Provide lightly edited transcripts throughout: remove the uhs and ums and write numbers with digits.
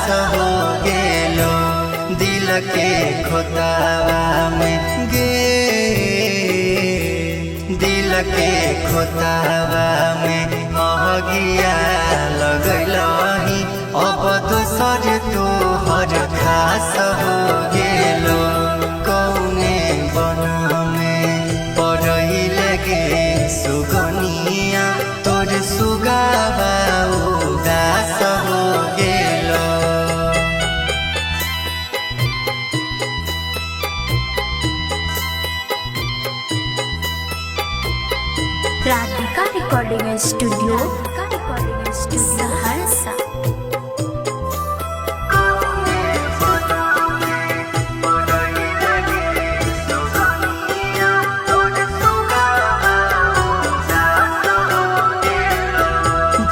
उदास हो गेलो दिल के खोतावा में गे दिल के खोतावा में अगिया लगलही अब दोसर तोहर खास हो गेलो कौने बन में पड़ई लगे सुगनिया तोर सुगावा उदास हो गेलो। Radhika recording studio Saharsa.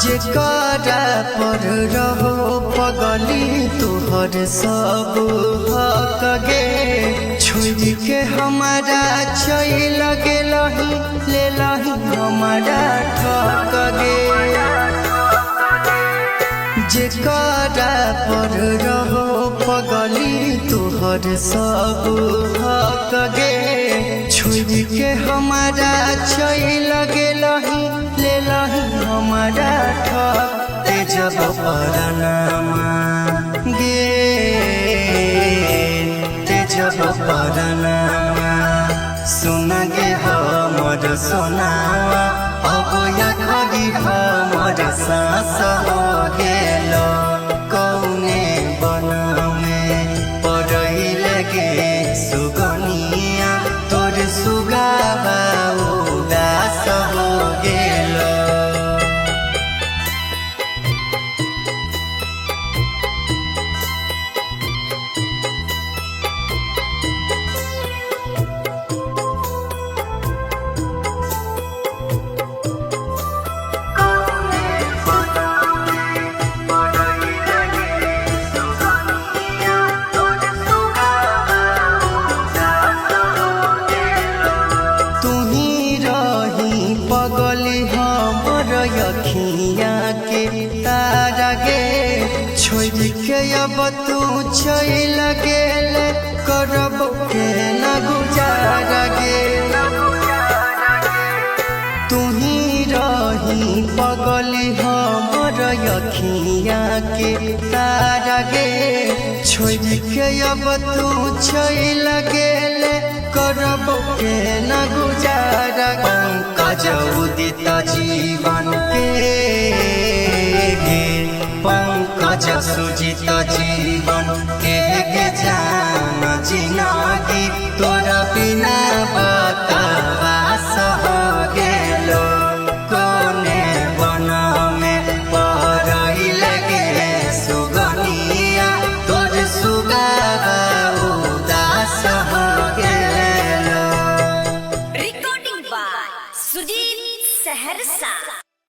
जेकरा पर रहो पगली तुहर सब हक गे छोड़ के हमारा चल गेलही ले लही हमारा ठक गे जेकरा पर रहो पगली तुहर सब हक गे छोड़ के हमारा चल गेलही ले लही हमारा ठक जब परनामा गे जब परनामा सुन गे हमर सोनावा अब या खगी हमर सांस हो गेलो कौने बन में पड़ई लगे सुगनिया तोर सुगावा उदास हो गेलो। पगली हमर अखिया के तारा गे छोड़ के अब तू चल गेल करब के न गुजारा गे तुही रही पगली हमर अखिया के तारा गे छोड़ के अब तू चल गेल करब के न गुजारा पंकज उदित जीवन के पंकज सुजित जीवन के जान जिनगी तोरा बिना बकवास हो गेलो कोने बन में पड़ई लगे सुगनिया तोर सुगावा उदास हो गेलो। Recording by Sujit Saharsa.